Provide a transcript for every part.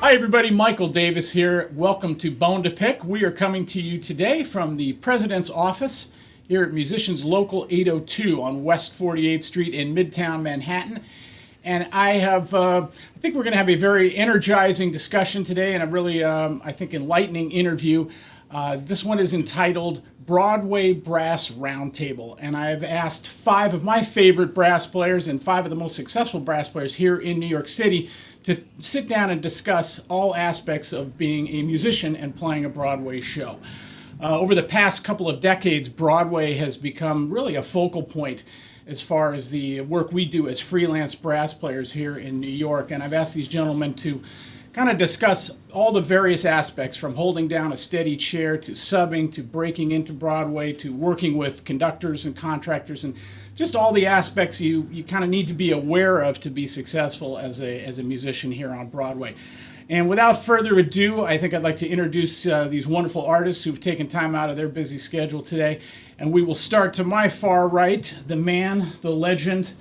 Hi everybody, Michael Davis here. Welcome to Bone2Pick. We are coming to you today from the President's office here at Musicians Local 802 on West 48th Street in Midtown Manhattan. And I think we're going to have a very energizing discussion today and a really, I think, enlightening interview. This one is entitled Broadway Brass Rountable, and I've asked 5 of my favorite brass players and 5 of the most successful brass players here in New York City to sit down and discuss all aspects of being a musician and playing a Broadway show. Over the past couple of decades, Broadway has become really a focal point as far as the work we do as freelance brass players here in New York, and I've asked these gentlemen to kind of discuss all the various aspects, from holding down a steady chair to subbing to breaking into Broadway to working with conductors and contractors, and just all the aspects you kind of need to be aware of to be successful as a musician here on Broadway. And without further ado, I think I'd like to introduce these wonderful artists who've taken time out of their busy schedule today. And we will start to my far right, the man, the legend,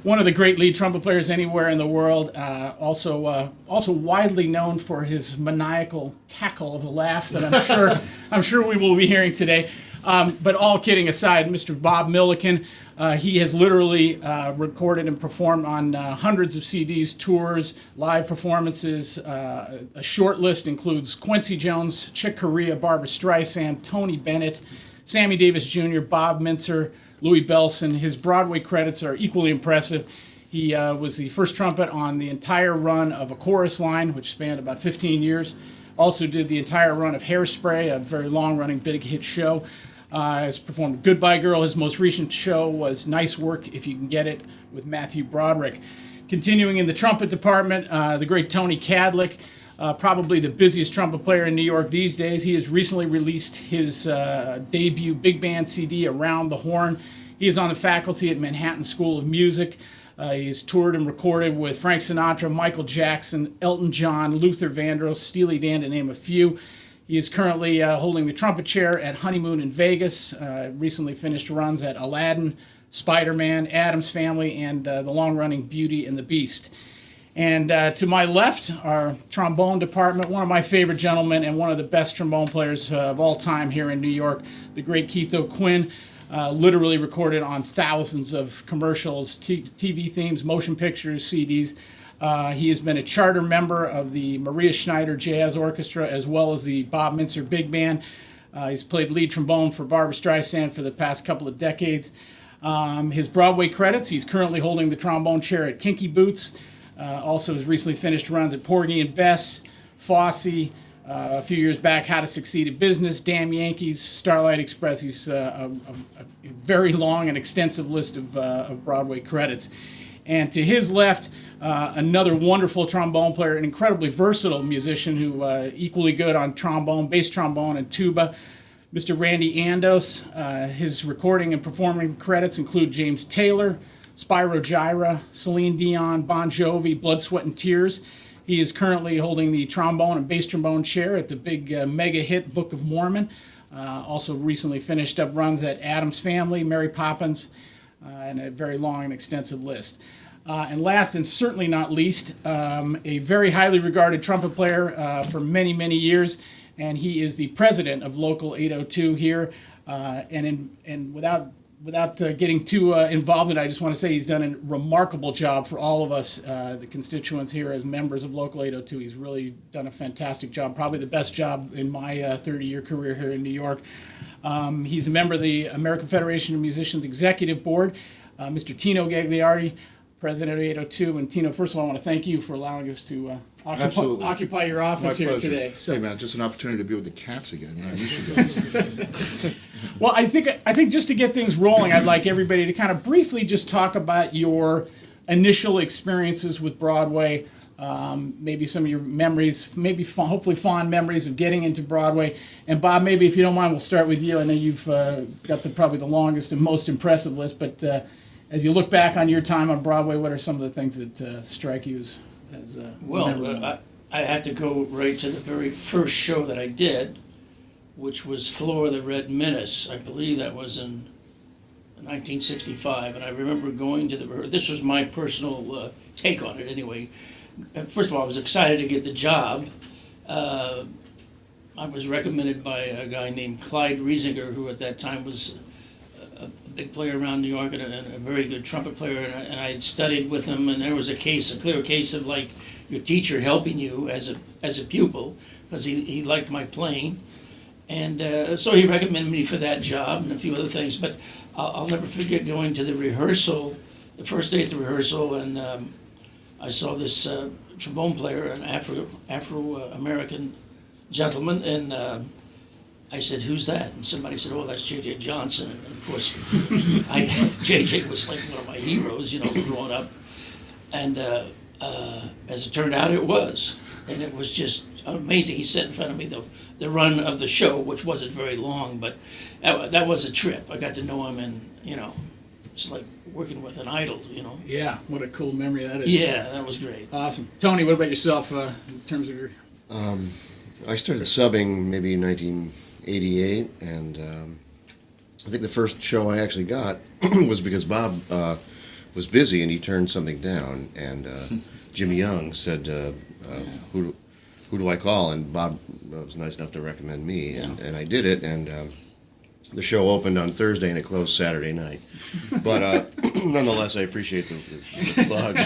one of the great lead trumpet players anywhere in the world, also widely known for his maniacal cackle of a laugh that I'm sure we will be hearing today. But all kidding aside, Mr. Bob Millikan, he has literally recorded and performed on hundreds of CDs, tours, live performances. A short list includes Quincy Jones, Chick Corea, Barbra Streisand, Tony Bennett, Sammy Davis Jr., Bob Mintzer, Louis Bellson. His Broadway credits are equally impressive. He was the first trumpet on the entire run of A Chorus Line, which spanned about 15 years. Also did the entire run of Hairspray, a very long-running big hit show. Has performed Goodbye Girl. His most recent show was Nice Work If You Can Get It with Matthew Broderick. Continuing in the trumpet department, the great Tony Kadleck, probably the busiest trumpet player in New York these days. He has recently released his debut big band CD, Around the Horn. He is on the faculty at Manhattan School of Music. He has toured and recorded with Frank Sinatra, Michael Jackson, Elton John, Luther Vandross, Steely Dan, to name a few. He is currently holding the trumpet chair at Honeymoon in Vegas, recently finished runs at Aladdin, Spider-Man, Addams Family, and the long-running Beauty and the Beast. And to my left, our trombone department, one of my favorite gentlemen and one of the best trombone players of all time here in New York, the great Keith O'Quinn, literally recorded on thousands of commercials, TV themes, motion pictures, CDs. He has been a charter member of the Maria Schneider Jazz Orchestra as well as the Bob Mintzer Big Band. He's played lead trombone for Barbra Streisand for the past couple of decades. His Broadway credits: he's currently holding the trombone chair at Kinky Boots. Also has recently finished runs at Porgy and Bess, Fosse, a few years back, How to Succeed in Business, Damn Yankees, Starlight Express. He's a very long and extensive list of Broadway credits. And to his left, another wonderful trombone player, an incredibly versatile musician who equally good on trombone, bass trombone, and tuba, Mr. Randy Andos. His recording and performing credits include James Taylor, Spyro Gyra, Celine Dion, Bon Jovi, Blood, Sweat, and Tears. He is currently holding the trombone and bass trombone chair at the big mega hit Book of Mormon. Also recently finished up runs at Addams Family, Mary Poppins, and a very long and extensive list. And last and certainly not least, a very highly regarded trumpet player for many, many years, and he is the president of Local 802 here. And without getting too involved in it, I just want to say he's done a remarkable job for all of us, the constituents here as members of Local 802. He's really done a fantastic job, probably the best job in my 30-year career here in New York. He's a member of the American Federation of Musicians Executive Board. Mr. Tino Gagliardi, president of 802. And Tino, first of all, I want to thank you for allowing us to occupy your office here today. So, hey man, just an opportunity to be with the cats again. You know, I miss you guys. Well, I think just to get things rolling, I'd like everybody to kind of briefly just talk about your initial experiences with Broadway, maybe some of your memories, maybe hopefully fond memories of getting into Broadway. And Bob, maybe if you don't mind, we'll start with you. I know you've got probably the longest and most impressive list, but as you look back on your time on Broadway, what are some of the things that strike you as well, I had to go right to the very first show that I did, which was Floor the Red Menace. I believe that was in 1965, and I remember going to this was my personal take on it anyway, first of all, I was excited to get the job. I was recommended by a guy named Clyde Riesinger, who at that time was a big player around New York and a very good trumpet player, and I had studied with him, and there was a clear case of like your teacher helping you as a pupil, because he liked my playing, and so he recommended me for that job and a few other things. But I'll never forget going to the rehearsal, the first day at the rehearsal, and I saw this trombone player, an Afro-American gentleman, and I said, "Who's that?" And somebody said, "Oh, that's J.J. Johnson." And of course, J.J. was like one of my heroes, growing up. And as it turned out, it was. And it was just amazing. He sat in front of me the run of the show, which wasn't very long, but that was a trip. I got to know him, and, it's like working with an idol, Yeah, what a cool memory that is. Yeah, that was great. Awesome. Tony, what about yourself in terms of your... I started subbing maybe in 1988, and I think the first show I actually got was because Bob was busy and he turned something down, and Jimmy Young said, who do I call? And Bob was nice enough to recommend me, and I did it, and the show opened on Thursday and it closed Saturday night. But nonetheless, I appreciate the plug.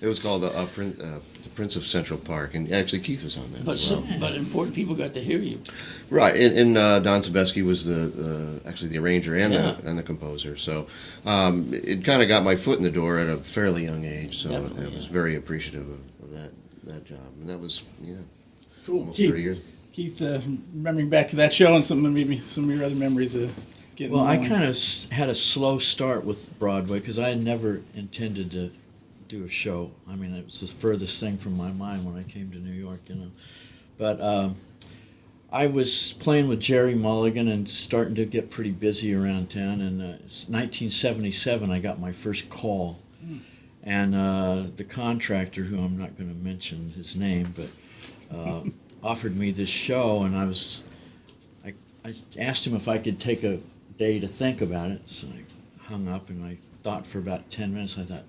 It was called the Prince of Central Park, and actually Keith was on that as well. But important people got to hear you. Right, and Don Sebesky was actually the arranger and the composer. So it kind of got my foot in the door at a fairly young age. So I was very appreciative of that job, and that was Cool. almost Keith, 30 years. Keith, remembering back to that show and some of your other memories of getting Well, I going. kind of had a slow start with Broadway because I had never intended to do a show. I mean, it was the furthest thing from my mind when I came to New York, But I was playing with Jerry Mulligan and starting to get pretty busy around town. And it's 1977, I got my first call. And the contractor, who I'm not going to mention his name, but offered me this show, and I asked him if I could take a day to think about it. So I hung up and I thought for about 10 minutes. I thought,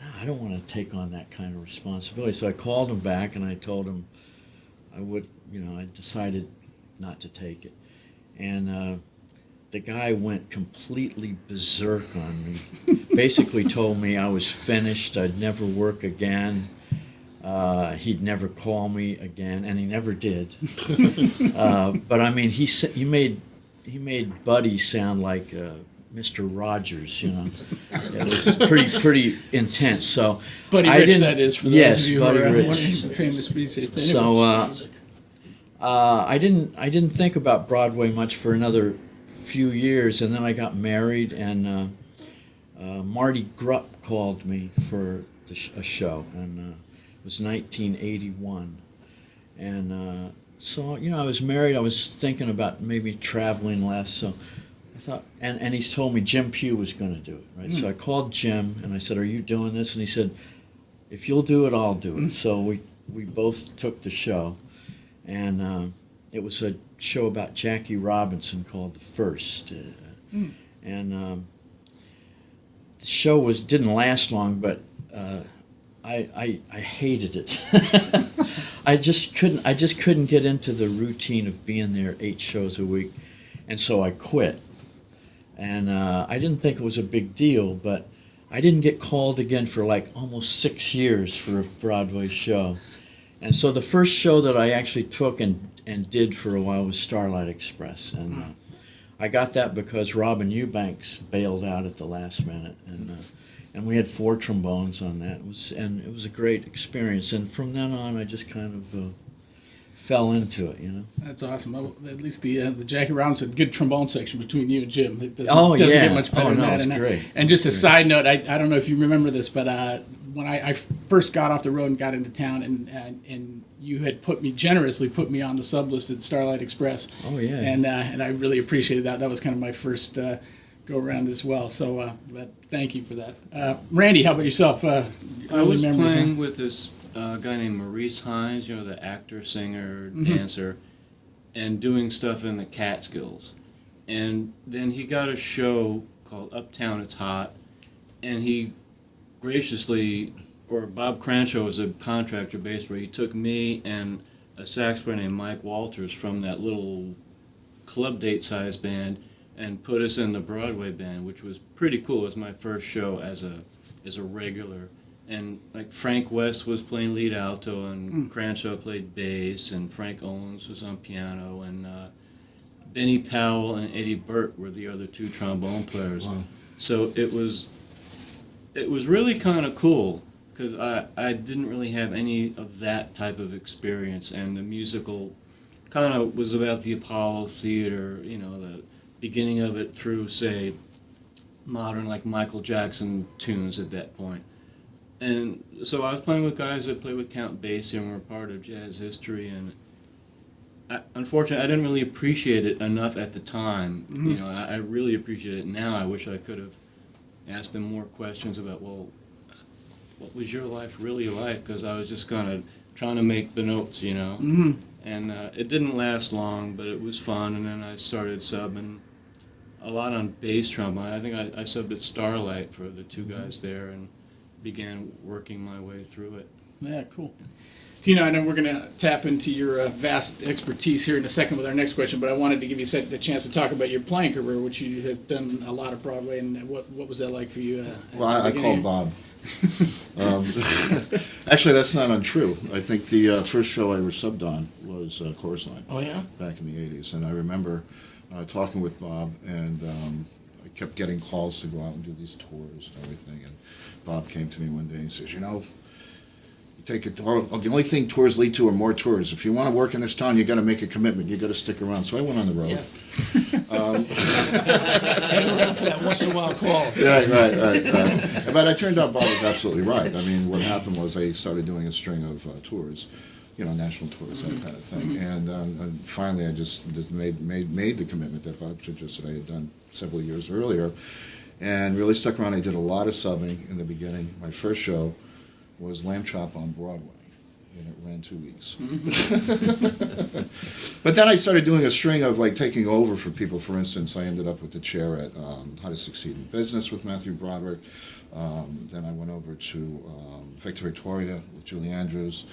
no, I don't want to take on that kind of responsibility. So I called him back and I told him I would, I decided not to take it. And the guy went completely berserk on me. Basically told me I was finished, I'd never work again. He'd never call me again, and he never did. But I mean, he made Buddy sound like Mr. Rogers, It was pretty intense. So Buddy I Rich, didn't- that is, for those yes, of you Buddy who are Rich. wondering the famous speech. So I didn't think about Broadway much for another few years, and then I got married, and Marty Grupp called me for a show, and it was 1981, and so I was married. I was thinking about maybe traveling less, so I thought, and he told me Jim Pugh was going to do it, right? So I called Jim and I said, "Are you doing this?" And he said, "If you'll do it, I'll do it." So we both took the show, and it was a show about Jackie Robinson called The First, and the show didn't last long, but I hated it. I just couldn't get into the routine of being there 8 shows a week, and so I quit. And I didn't think it was a big deal, but I didn't get called again for like almost 6 years for a Broadway show. And so the first show that I actually took and did for a while was Starlight Express, and I got that because Robin Eubanks bailed out at the last minute, and we had 4 trombones on that. It was a great experience, and from then on I just kind of fell into it, That's awesome. Well, at least the Jackie Robinson, good trombone section between you and Jim. It doesn't, Oh, doesn't yeah. get much better Oh, than no, that. it's great. And just a side note, I don't know if you remember this, but when I first got off the road and got into town, and you had generously put me on the sub list at Starlight Express. Oh, yeah. And I really appreciated that. That was kind of my first go around as well. So but thank you for that. Randy, how about yourself? I Early was memories, playing huh? with this guy named Maurice Hines, the actor, singer, dancer, and doing stuff in the Catskills. And then he got a show called Uptown It's Hot, and he graciously, or Bob Cranshaw was a contractor bass player. He took me and a sax player named Mike Walters from that little club date size band and put us in the Broadway band, which was pretty cool. It was my first show as a regular. And like Frank West was playing lead alto, and Cranshaw played bass, and Frank Owens was on piano, and Benny Powell and Eddie Burt were the other two trombone players. Wow. So it was really kind of cool, because I didn't really have any of that type of experience, and the musical kind of was about the Apollo Theater, you know, the beginning of it through, say, modern, like Michael Jackson tunes at that point. And so I was playing with guys that played with Count Basie and were part of jazz history, and unfortunately I didn't really appreciate it enough at the time. You know, I really appreciate it now. I wish I could have asked them more questions about, well, what was your life really like? Because I was just kind of trying to make the notes, you know. And it didn't last long, but it was fun. And then I started subbing a lot on bass trombone. I think I subbed at Starlight for the two guys there and began working my way through it. Yeah, cool. Tino, I know we're going to tap into your vast expertise here in a second with our next question, but I wanted to give you a chance to talk about your playing career, which you have done a lot of Broadway, and what was that like for you? Well, I called Bob. Actually, that's not untrue. I think the first show I ever subbed on was Chorus Line. Oh, yeah? Back in the 80s. And I remember talking with Bob, and I kept getting calls to go out and do these tours and everything. And Bob came to me one day and says, you know, take a tour. The only thing tours lead to are more tours. If you want to work in this town, you got to make a commitment. You got to stick around. So I went on the road. Yeah. Hang around for that once in a while call. Right. But I turned out Bob was absolutely right. I mean, what happened was I started doing a string of tours, you know, national tours, that kind of thing. And finally, I just made the commitment that Bob suggested I had done several years earlier, and really stuck around. I did a lot of subbing in the beginning. My first show was Lamb Chop on Broadway, and it ran 2 weeks. But then I started doing a string of like taking over for people. For instance, I ended up with the chair at How to Succeed in Business with Matthew Broderick. Then I went over to Victor Victoria with Julie Andrews.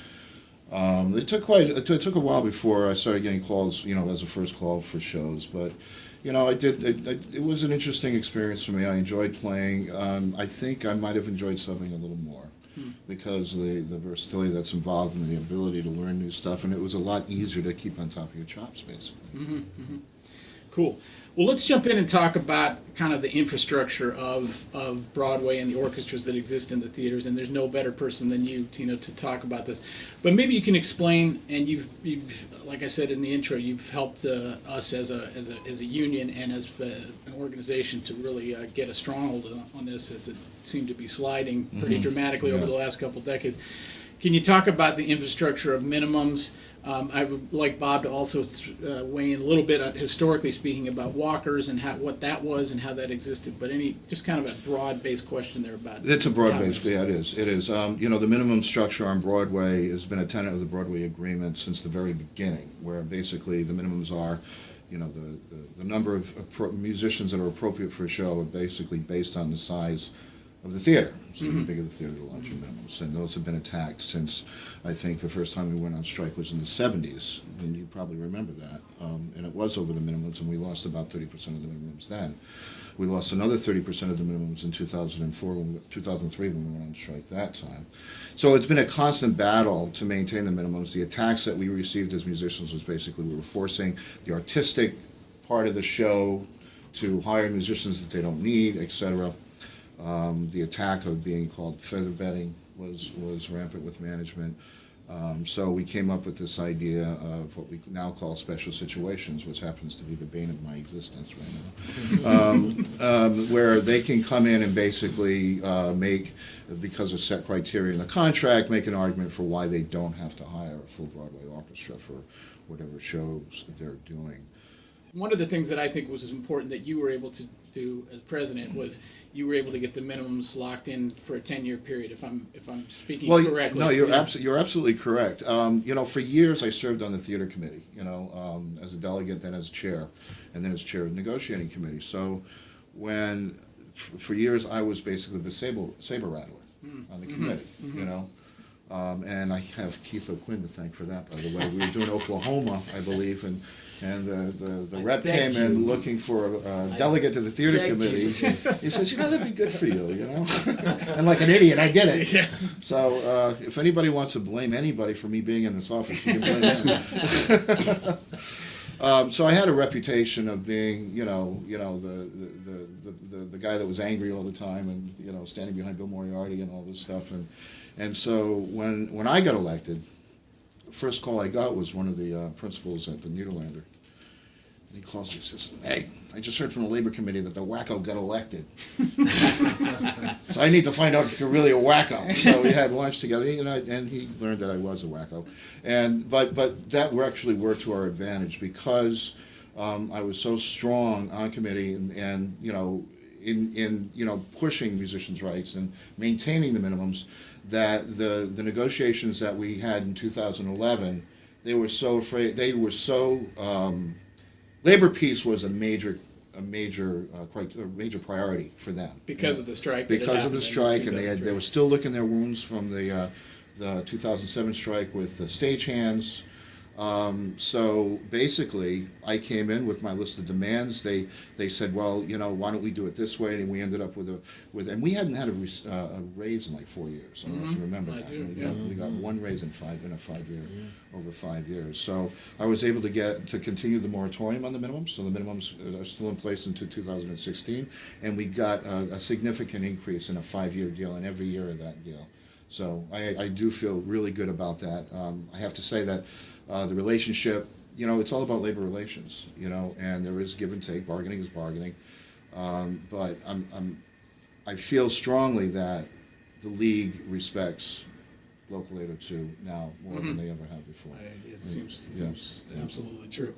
It took a while before I started getting calls, you know, as a first call for shows. But you know, it was an interesting experience for me. I enjoyed playing. I think I might have enjoyed subbing a little more, because of the versatility that's involved in the ability to learn new stuff, and it was a lot easier to keep on top of your chops, basically. Cool. Well, let's jump in and talk about kind of the infrastructure of Broadway and the orchestras that exist in the theaters, and there's no better person than you, Tino, to talk about this. But maybe you can explain, and you've like I said in the intro, you've helped us as a union and as an organization to really get a stronghold on this, as it seemed to be sliding pretty dramatically over the last couple of decades. Can you talk about the infrastructure of minimums? I would like Bob to also weigh in a little bit, historically speaking, about walkers and what that was and how that existed. But just kind of a broad-based question there about. It's a broad-based, yeah, it is. It is. You know, the minimum structure on Broadway has been a tenet of the Broadway agreement since the very beginning, where basically the minimums are, you know, the number of musicians that are appropriate for a show are basically based on the size of the theater. So the bigger the theater, the larger minimums. And those have been attacked since, I think, the first time we went on strike was in the 70s. And you probably remember that. And it was over the minimums, and we lost about 30% of the minimums then. We lost another 30% of the minimums in 2003 when we went on strike that time. So it's been a constant battle to maintain the minimums. The attacks that we received as musicians was basically we were forcing the artistic part of the show to hire musicians that they don't need, etc. The attack of being called feather bedding was rampant with management. So we came up with this idea of what we now call special situations, which happens to be the bane of my existence right now, where they can come in and basically make, because of set criteria in the contract, make an argument for why they don't have to hire a full Broadway orchestra for whatever shows they're doing. One of the things that I think was important that you were able to do as president was you were able to get the minimums locked in for a 10-year period. If I'm speaking correctly. No, you're absolutely correct. You know, for years I served on the theater committee. You know, as a delegate, then as chair, and then as chair of the negotiating committee. So, for years I was basically the saber rattler. on the committee, you know. And I have Keith O'Quinn to thank for that, by the way. We were doing Oklahoma, I believe, and the rep came in looking for a delegate to the theater committee. He says, that'd be good for you, And like an idiot, I did it. Yeah. So if anybody wants to blame anybody for me being in this office, you can blame them. So I had a reputation of being, the guy that was angry all the time and, standing behind Bill Moriarty and all this stuff. And so when I got elected, the first call I got was one of the principals at the Nederlander. And he calls me and says, "Hey, I just heard from the Labor Committee that the wacko got elected. So I need to find out if you're really a wacko." So we had lunch together, and he learned that I was a wacko. But that actually worked to our advantage because I was so strong on committee and in pushing musicians' rights and maintaining the minimums, that the negotiations that we had in 2011, they were so afraid. They were so labor peace was a major priority for them Because of the strike. Because of the strike, and they 2003. were still licking their wounds from the 2007 strike with the stagehands. So basically, I came in with my list of demands. They said, well, why don't we do it this way? And we ended up and we hadn't had a raise in like 4 years. I don't know if you remember that. We got one raise in over 5 years. So I was able to continue the moratorium on the minimums. So the minimums are still in place until 2016, and we got a significant increase in a 5-year deal in every year of that deal. So I do feel really good about that. I have to say that. The relationship, it's all about labor relations, and there is give and take. Bargaining is bargaining, but I feel strongly that the league respects Local 802 now more than they ever have before. It seems absolutely true.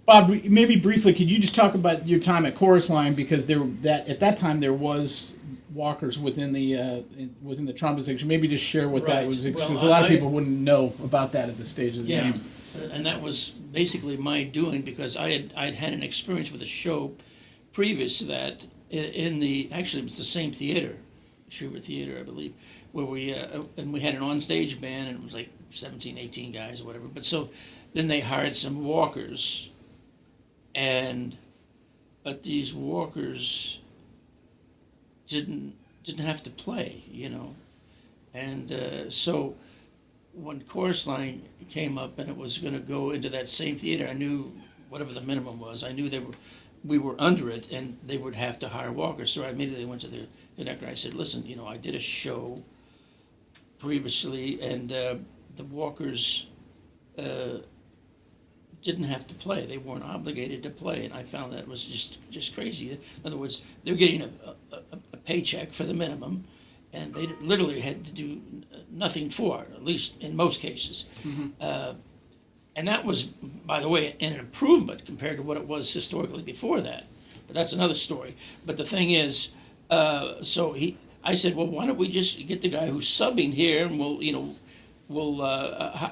Bob, maybe briefly, could you just talk about your time at Chorus Line, because at that time there was walkers within the trumpet section. Maybe just share what that Right. was, because Well, a lot of people wouldn't know about that at this stage of the Yeah, game. and that was basically my doing because I'd had an experience with a show previous to that actually it was the same theater, Schubert Theater, I believe, where we had an onstage band, and it was like 17, 18 guys or whatever. But so then they hired some walkers, but these walkers didn't have to play, and so when Chorus Line came up and it was going to go into that same theater, I knew whatever the minimum was. I knew we were under it, and they would have to hire walkers. So I immediately went to the conductor. I said, "Listen, I did a show previously, and the walkers didn't have to play. They weren't obligated to play." And I found that was just crazy. In other words, they're getting a paycheck for the minimum, and they literally had to do nothing for it, at least in most cases. And that was, by the way, an improvement compared to what it was historically before that. But that's another story. But the thing is, I said, well, why don't we just get the guy who's subbing here, and we'll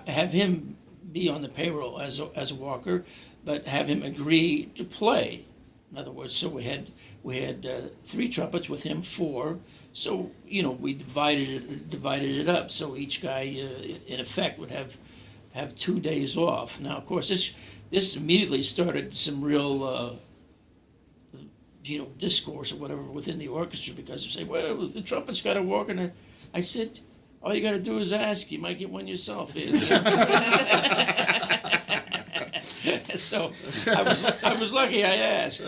have him be on the payroll as a walker, but have him agree to play. In other words, so we had 3 trumpets with him, 4. So we divided it up. So each guy, in effect, would have 2 days off. Now, of course, this immediately started some real discourse or whatever within the orchestra, because they say, well, the trumpet's got to walk, and I said, all you got to do is ask. You might get one yourself. So I was lucky I asked.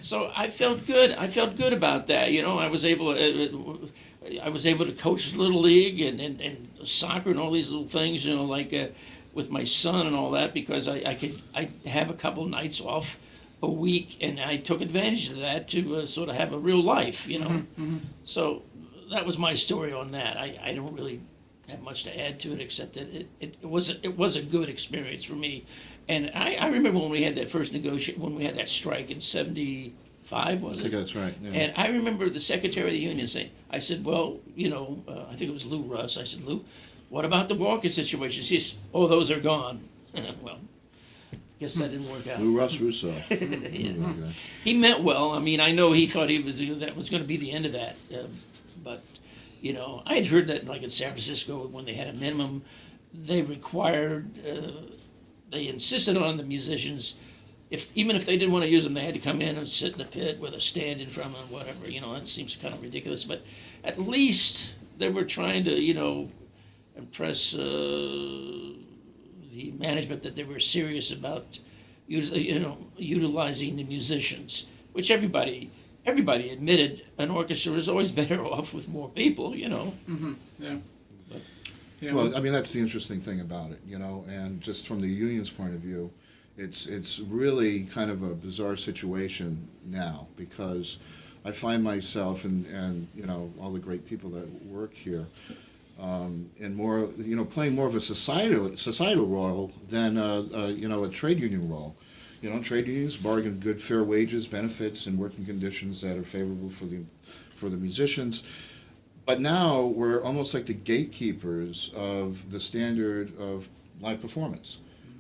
So I felt good. I felt good about that. I was able to coach Little League and soccer and all these little things. With my son and all that, because I have a couple nights off a week, and I took advantage of that to sort of have a real life. So that was my story on that. I don't really have much to add to it, except that it was a good experience for me. And I remember when we had that first when we had that strike in 75, was it? I think that's right. Yeah. And I remember the secretary of the union saying, I said, well, I think it was Lou Russ. I said, Lou, what about the walker situation? She said, oh, those are gone. Well, guess that didn't work out. Lou Russ Russo. He meant well. I mean, I know he thought that was going to be the end of that, but I had heard that like in San Francisco when they had a minimum, they insisted on the musicians. Even if they didn't want to use them, they had to come in and sit in the pit with a stand in front of them, whatever. That seems kind of ridiculous. But at least they were trying to, impress the management that they were serious about, utilizing the musicians, which everybody admitted an orchestra is always better off with more people. Mm-hmm. Yeah. Yeah. Well, I mean, that's the interesting thing about it, and just from the union's point of view, it's really kind of a bizarre situation now, because I find myself and all the great people that work here in more playing more of a societal role than a trade union role. Trade unions bargain good fair wages, benefits, and working conditions that are favorable for the musicians. But now we're almost like the gatekeepers of the standard of live performance,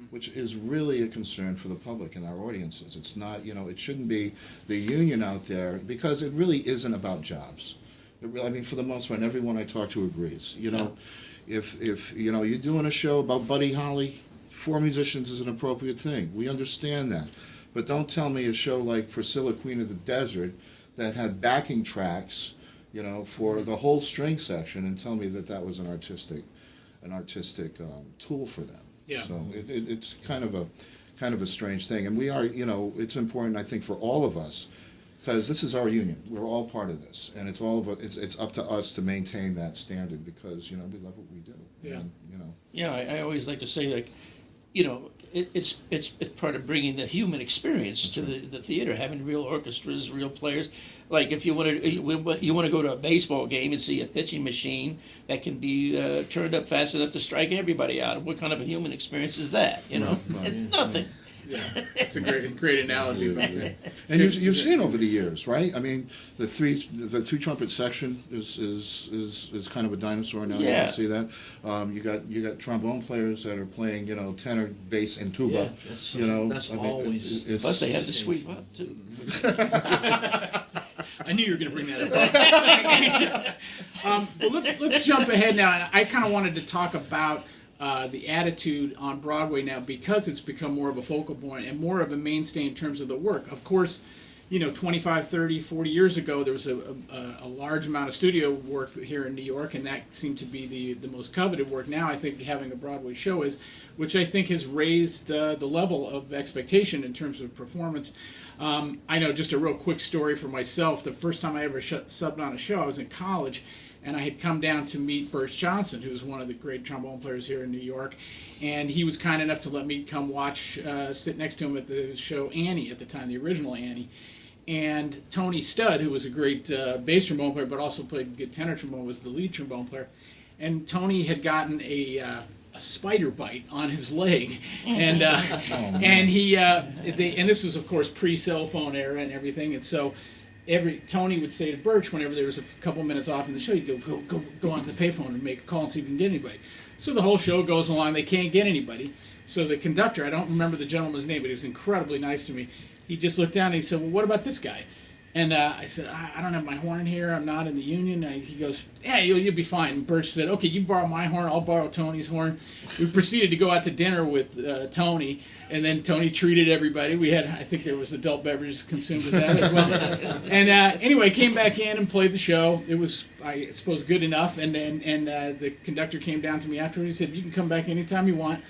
which is really a concern for the public and our audiences. It's not, it shouldn't be the union out there, because it really isn't about jobs. For the most part, everyone I talk to agrees. If you're doing a show about Buddy Holly, 4 musicians is an appropriate thing. We understand that. But don't tell me a show like Priscilla, Queen of the Desert, that had backing tracks, for the whole string section, and tell me that was an artistic tool for them. Yeah. So it's kind of a strange thing, and we are, it's important, I think, for all of us, because this is our union. We're all part of this, and it's up to us to maintain that standard, because we love what we do. Yeah. And, Yeah, I always like to say, it's part of bringing the human experience to the theater, having real orchestras, real players. Like if you want to go to a baseball game and see a pitching machine that can be turned up fast enough to strike everybody out, what kind of a human experience is that? It's nothing. Yeah, it's a great analogy about that. And you've seen over the years, right? I mean, the three trumpet section is kind of a dinosaur now. Yeah. You can see that. You got trombone players that are playing, tenor, bass, and tuba. Yeah, that's always. Plus, they have to sweep up too. I knew you were going to bring that up. But let's jump ahead now. I kind of wanted to talk about the attitude on Broadway now, because it's become more of a focal point and more of a mainstay in terms of the work. Of course, 25, 30, 40 years ago, there was a large amount of studio work here in New York, and that seemed to be the most coveted work. Now I think having a Broadway show which I think has raised the level of expectation in terms of performance. I know, just a real quick story for myself. The first time I ever subbed on a show, I was in college, and I had come down to meet Birch Johnson, who's one of the great trombone players here in New York, and he was kind enough to let me come sit next to him at the show Annie, at the time, the original Annie. And Tony Studd, who was a great bass trombone player, but also played good tenor trombone, was the lead trombone player. And Tony had gotten a spider bite on his leg, and and this was, of course, pre-cell phone era and everything, and so Tony would say to Birch, whenever there was a couple minutes off in the show, he'd go on the payphone and make a call and see if he can get anybody. So the whole show goes along, they can't get anybody. So the conductor, I don't remember the gentleman's name, but he was incredibly nice to me. He just looked down and he said, "Well, what about this guy?" And I said, I don't have my horn here. I'm not in the union. He goes, "Yeah, you'll be fine." And Birch said, "Okay, you borrow my horn. I'll borrow Tony's horn." We proceeded to go out to dinner with Tony, and then Tony treated everybody. I think there was adult beverages consumed with that as well. And anyway, came back in and played the show. It was, I suppose, good enough. And the conductor came down to me afterwards. He said, "You can come back anytime you want."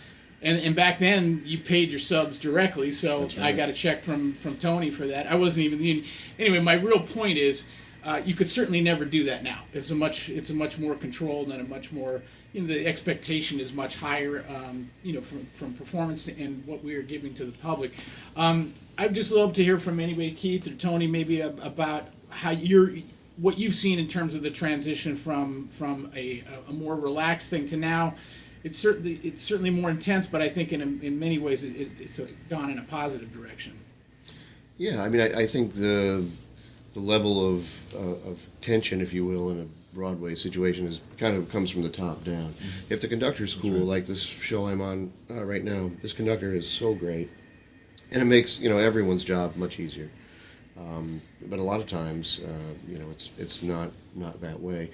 And back then, you paid your subs directly, so That's right. I got a check from Tony for that. I wasn't even the union. Anyway, my real point is, you could certainly never do that now. It's a much more controlled and a much more, the expectation is much higher, from performance and what we are giving to the public. I'd just love to hear from anybody, Keith or Tony, maybe about how what you've seen in terms of the transition from a more relaxed thing to now. It's certainly more intense, but I think in many ways it's gone in a positive direction. Yeah, I mean, I think the level of tension, if you will, in a Broadway situation comes from the top down. If the conductor's cool, like this show I'm on right now, this conductor is so great. and it makes everyone's job much easier. But a lot of times, it's not that way.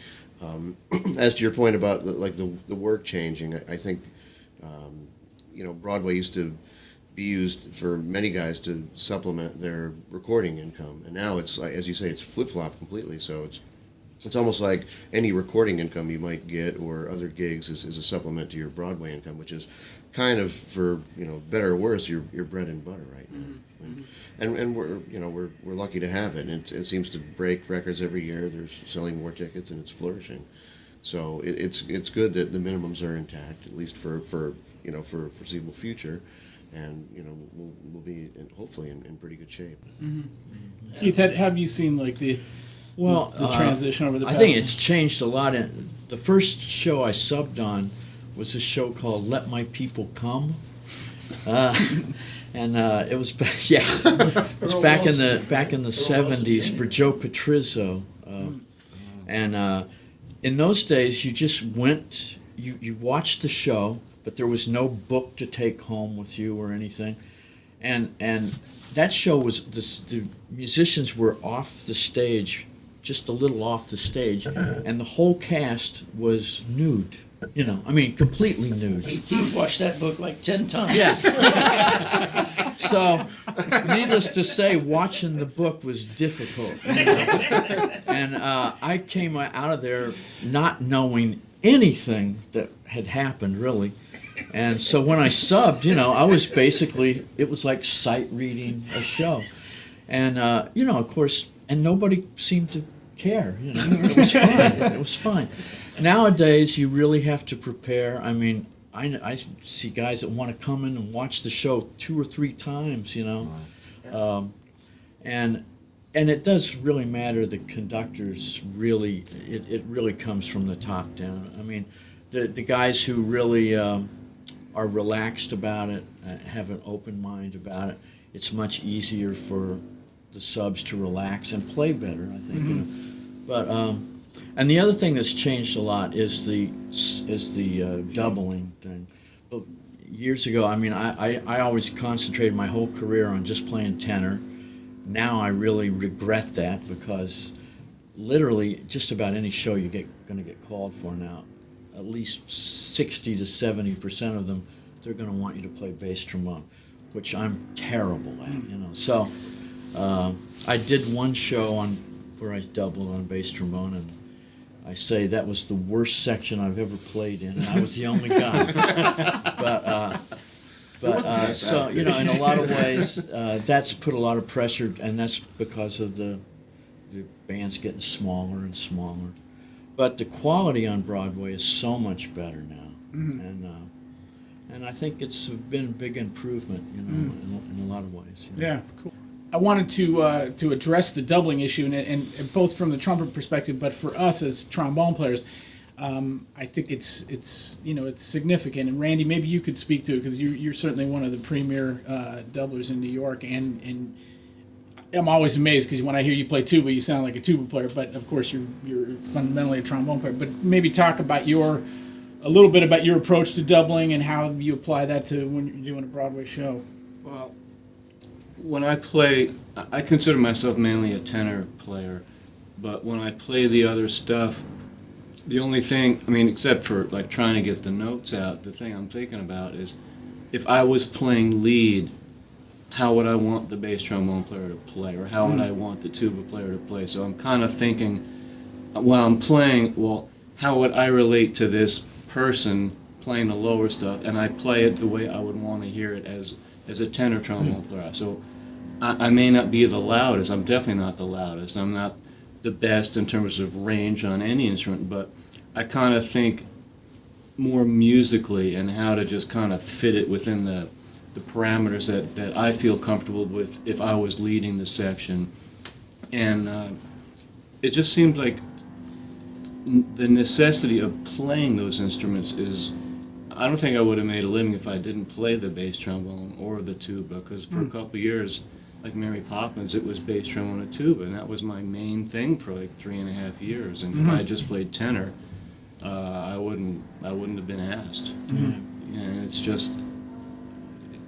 As to your point about the work changing, I think Broadway used to be used for many guys to supplement their recording income, and now it's like, as you say, it's flip flop completely. So it's almost like any recording income you might get or other gigs is a supplement to your Broadway income, which is kind of, for better or worse, your bread and butter right now. Mm-hmm. And we're lucky to have it. And it seems to break records every year. There's selling more tickets and it's flourishing. So it's good that the minimums are intact, at least for foreseeable future, and we'll be hopefully in pretty good shape. Mm-hmm. Keith, have you seen the transition over the past? I think it's changed a lot. The first show I subbed on was a show called Let My People Come. And it was back, it was back in the 70s for Joe Patrizzo, and in those days you just went, you watched the show, but there was no book to take home with you or anything, and that show was the musicians were off the stage, just a little off the stage, and the whole cast was nude. Completely nude. Keith watched that book like 10 times. Yeah. So, needless to say, watching the book was difficult. And I came out of there not knowing anything that had happened, really. And so when I subbed, I was basically, it was like sight reading a show. And, of course, and nobody seemed to care. It was fine. It was fine. Nowadays, you really have to prepare. I mean, I see guys that want to come in and watch the show 2 or 3 times, and it does really matter. The conductors really, it really comes from the top down. I mean, the guys who really are relaxed about it, have an open mind about it, it's much easier for the subs to relax and play better, I think. Mm-hmm. But and the other thing that's changed a lot is the doubling thing. But years ago, I mean, I always concentrated my whole career on just playing tenor. Now I really regret that, because literally just about any show you're going to get called for now, at least 60 to 70% of them, they're going to want you to play bass trombone, which I'm terrible at. So I did one show where I doubled on bass trombone, and I say that was the worst section I've ever played in, and I was the only guy. But so in a lot of ways, that's put a lot of pressure, and that's because of the band's getting smaller and smaller. But the quality on Broadway is so much better now, and I think it's been a big improvement, in a lot of ways. Yeah, cool. I wanted to address the doubling issue, and both from the trumpet perspective, but for us as trombone players, I think it's significant. And Randy, maybe you could speak to it, because you're certainly one of the premier doublers in New York, and I'm always amazed because when I hear you play tuba, you sound like a tuba player, but of course you're fundamentally a trombone player. But maybe talk about a little bit about your approach to doubling and how you apply that to when you're doing a Broadway show. Well, when I play, I consider myself mainly a tenor player, but when I play the other stuff, the only thing, except for like trying to get the notes out, the thing I'm thinking about is, if I was playing lead, how would I want the bass trombone player to play, or how would I want the tuba player to play? So I'm kind of thinking, while I'm playing, well, how would I relate to this person playing the lower stuff, and I play it the way I would want to hear it as a tenor trombone player. So I may not be the loudest. I'm definitely not the loudest. I'm not the best in terms of range on any instrument, but I kind of think more musically and how to just kind of fit it within the parameters that I feel comfortable with if I was leading the section. And it just seems like the necessity of playing those instruments is, I don't think I would have made a living if I didn't play the bass trombone or the tuba, because for a couple of years, like Mary Poppins, it was bass trombone and tuba, and that was my main thing for like 3.5 years. And if I just played tenor, I wouldn't have been asked. And it's just,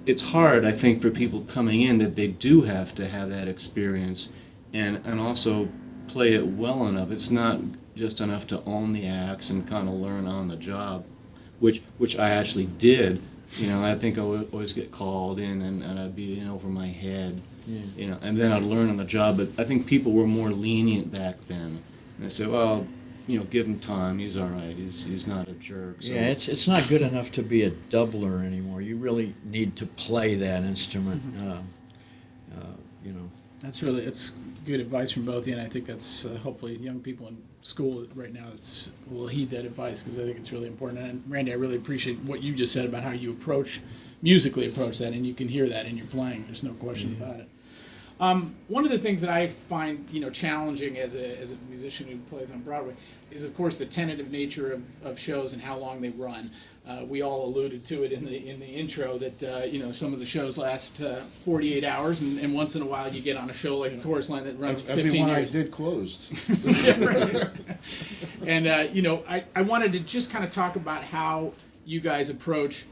it's hard, I think, for people coming in that they do have to have that experience and also play it well enough. It's not just enough to own the acts and kind of learn on the job, which I actually did. You know, I think I would always get called in and I'd be in over my head, you know, and then I'd learn on the job. But I think people were more lenient back then. And they said, well, you know, give him time. He's all right. He's not a jerk. So. Yeah, it's not good enough to be a doubler anymore. You really need to play that instrument. You know. It's good advice from both of you, and I think that's hopefully young people in school right now will heed that advice, because I think it's really important. And Randy, I really appreciate what you just said about how you musically approach that, and you can hear that in your playing. There's no question about it. One of the things that I find challenging as a musician who plays on Broadway is, of course, the tentative nature of shows and how long they run. We all alluded to it in the intro that some of the shows last 48 hours, and once in a while you get on a show like a Chorus Line that runs 15 Everyone years. I did closed. Right. And I wanted to just kind of talk about how you guys approach,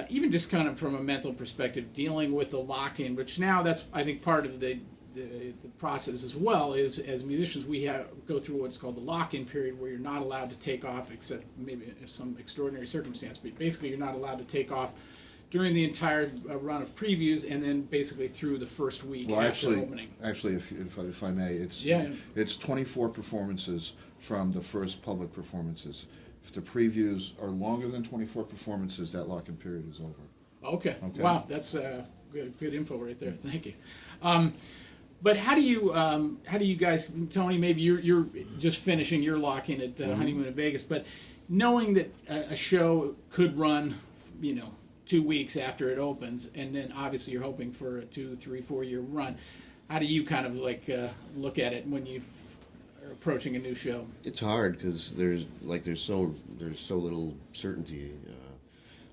even just kind of from a mental perspective, dealing with the lock-in, which now that's, I think, part of the process as well. Is as musicians we go through what's called the lock-in period, where you're not allowed to take off except maybe some extraordinary circumstance, but basically you're not allowed to take off during the entire run of previews, and then basically through the first week after opening. Actually, if I may, it's 24 performances from the first public performances. If the previews are longer than 24 performances, that lock-in period is over. Okay. Wow, that's good info right there. Thank you. But how do you guys, Tony? Maybe you're just finishing your lock-in at Honeymoon in Vegas, but knowing that a show could run, 2 weeks after it opens, and then obviously you're hoping for a 2, 3, 4 year run. How do you kind of look at it when you are approaching a new show? It's hard because there's so little certainty.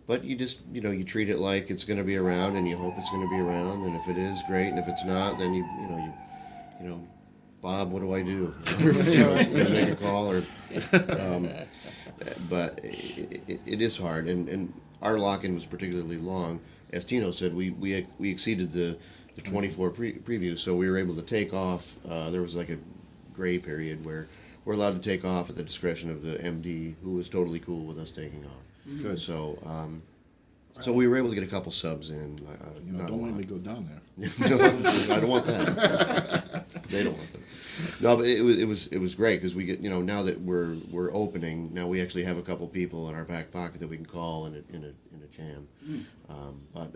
But you just, you treat it like it's going to be around, and you hope it's going to be around. And if it is, great. And if it's not, then you Bob, what do I do? You make a call, or. But it is hard, and our lock-in was particularly long. As Tino said, we exceeded the 24 previews, so we were able to take off. There was like a gray period where we're allowed to take off at the discretion of the MD, who was totally cool with us taking off. Good. So, so we were able to get a couple subs in. Don't let me go down there. No, I don't want that. They don't want that. No, but it was great because we get now that we're opening, now we actually have a couple people in our back pocket that we can call in a jam. But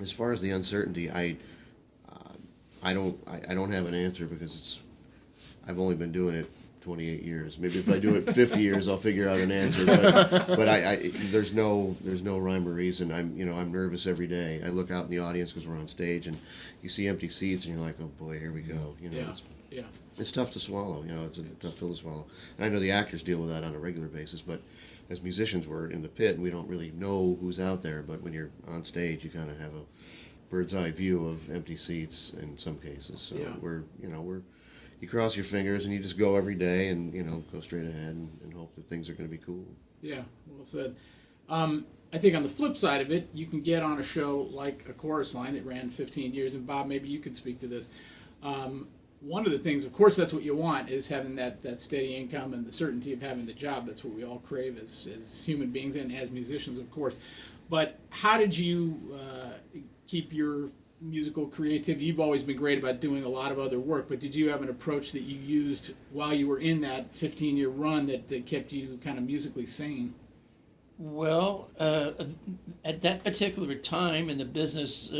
as far as the uncertainty, I don't have an answer because I've only been doing it 28 years. Maybe if I do it 50 years, I'll figure out an answer. But I there's no rhyme or reason. I'm nervous every day. I look out in the audience because we're on stage, and you see empty seats, and you're like, oh boy, here we go. It's tough to swallow. It's a tough pill to swallow. And I know the actors deal with that on a regular basis, but as musicians, we're in the pit, and we don't really know who's out there. But when you're on stage, you kind of have a bird's eye view of empty seats in some cases. So we're you cross your fingers and you just go every day and go straight ahead and hope that things are going to be cool. Yeah, well said. I think on the flip side of it, you can get on a show like a Chorus Line that ran 15 years, and Bob, maybe you could speak to this. One of the things, of course, that's what you want, is having that steady income and the certainty of having the job. That's what we all crave as human beings and as musicians, of course. But how did you keep your musical creativity? You've always been great about doing a lot of other work, but did you have an approach that you used while you were in that 15-year run that kept you kind of musically sane? Well, at that particular time in the business,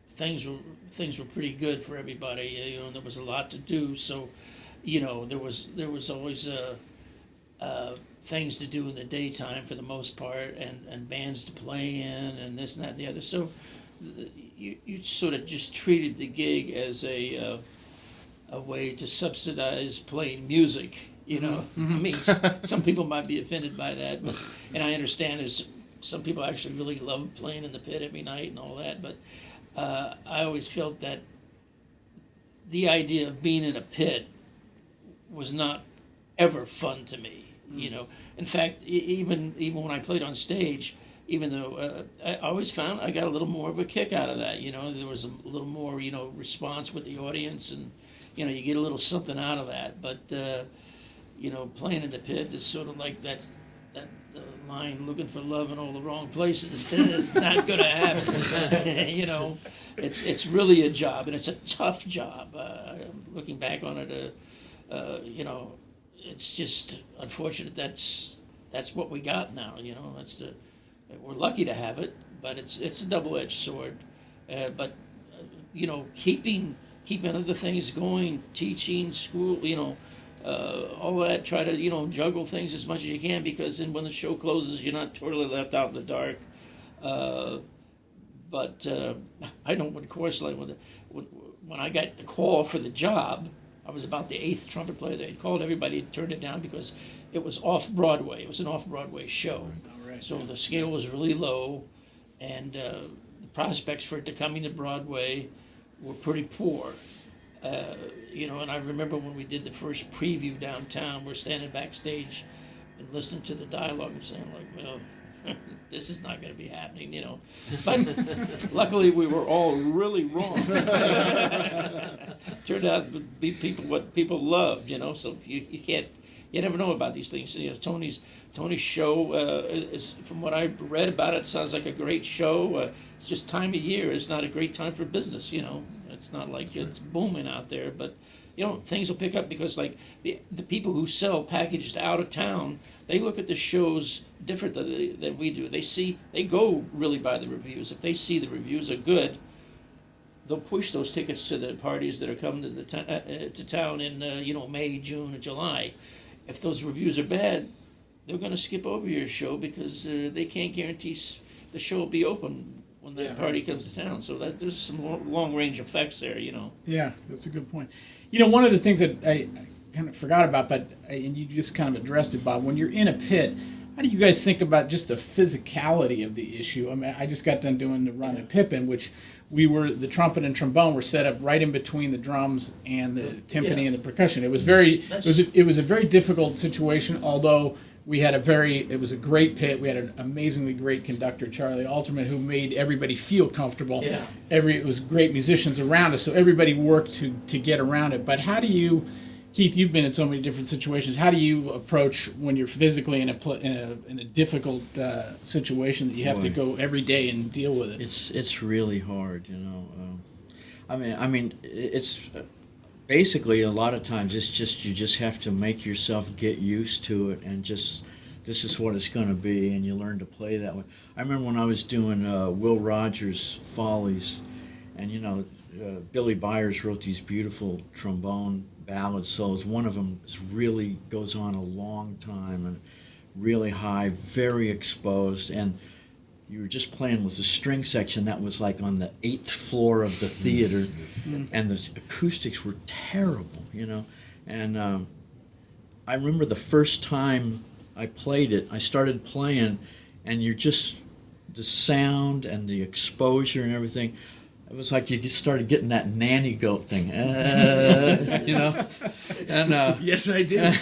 things were pretty good for everybody. There was a lot to do, so there was always things to do in the daytime for the most part, and bands to play in, and this and that and the other. So you sort of just treated the gig as a way to subsidize playing music. Mm-hmm. I mean, some people might be offended by that, and I understand there's some people actually really love playing in the pit every night and all that, but I always felt that the idea of being in a pit was not ever fun to me. In fact, even when I played on stage, even though I always found I got a little more of a kick out of that. There was a little more, response with the audience, and you get a little something out of that. But playing in the pit is sort of like that line, looking for love in all the wrong places. It's not going to happen. It's really a job, and it's a tough job. Looking back on it, it's just unfortunate. That's what we got now. We're lucky to have it, but it's a double-edged sword. But keeping other things going, teaching, school, all that. Try to juggle things as much as you can, because then when the show closes, you're not totally left out in the dark. But I know when when I got the call for the job, I was about the 8th trumpet player. They called everybody and turned it down because it was off Broadway. It was an off Broadway show. Right. So the scale was really low, and the prospects for it to coming to Broadway were pretty poor. And I remember when we did the first preview downtown, we're standing backstage and listening to the dialogue and saying, like, well, this is not going to be happening, But luckily we were all really wrong. Turned out to be what people loved, so you never know about these things. Tony's show, is, from what I read about it, sounds like a great show. It's just time of year. It's not a great time for business, It's not like it's booming out there, but things will pick up, because like the people who sell packaged out of town, they look at the shows different than we do. They go really by the reviews. If they see the reviews are good, they'll push those tickets to the parties that are coming to town in May, June, and July. If those reviews are bad, they're going to skip over your show, because they can't guarantee the show will be open when the party comes to town. So there's some long range effects there, Yeah, that's a good point. One of the things that I kind of forgot about, and you just kind of addressed it, Bob, when you're in a pit, how do you guys think about just the physicality of the issue? I mean, I just got done doing the run at Pippin, which the trumpet and trombone were set up right in between the drums and the timpani and the percussion. It was it was a very difficult situation, although it was a great pit. We had an amazingly great conductor, Charlie Alterman, who made everybody feel comfortable. Yeah. It was great musicians around us, so everybody worked to get around it. But how do you, Keith, you've been in so many different situations, how do you approach when you're physically in a difficult situation that you have to go every day and deal with it? It's really hard, I mean, it's basically a lot of times it's just you just have to make yourself get used to it, and just this is what it's going to be, and you learn to play that way. I remember when I was doing Will Rogers' Follies, and Billy Byers wrote these beautiful trombone ballad solos. One of them really goes on a long time and really high, very exposed, and you were just playing with the string section that was like on the 8th floor of the theater, and the acoustics were terrible, and I remember the first time I played it, I started playing, and the sound and the exposure and everything, it was like you just started getting that nanny goat thing, and Yes, I did.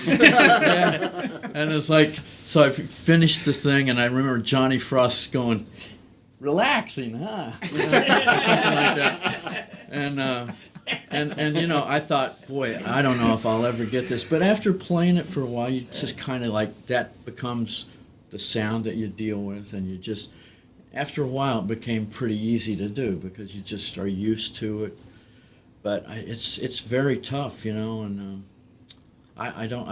and it's like, so I finished the thing, and I remember Johnny Frost going, relaxing, huh? Or something like that. And I thought, boy, I don't know if I'll ever get this. But after playing it for a while, you just kind of like, that becomes the sound that you deal with, and you just, after a while, it became pretty easy to do, because you just are used to it. But it's very tough, and I don't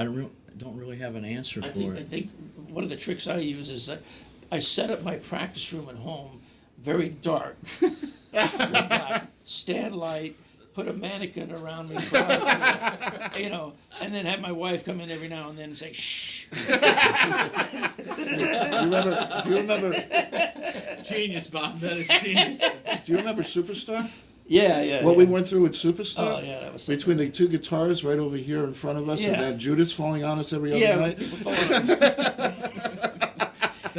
really have an answer for it. I think one of the tricks I use is that I set up my practice room at home very dark, stand light, put a mannequin around me, and then have my wife come in every now and then and say, shh. Do you remember? Genius, Bob. That is genius. Do you remember Superstar? Yeah. What we went through with Superstar? Oh, yeah, that was between the two guitars right over here in front of us, and Yeah. that Judas falling on us every other night. People fall on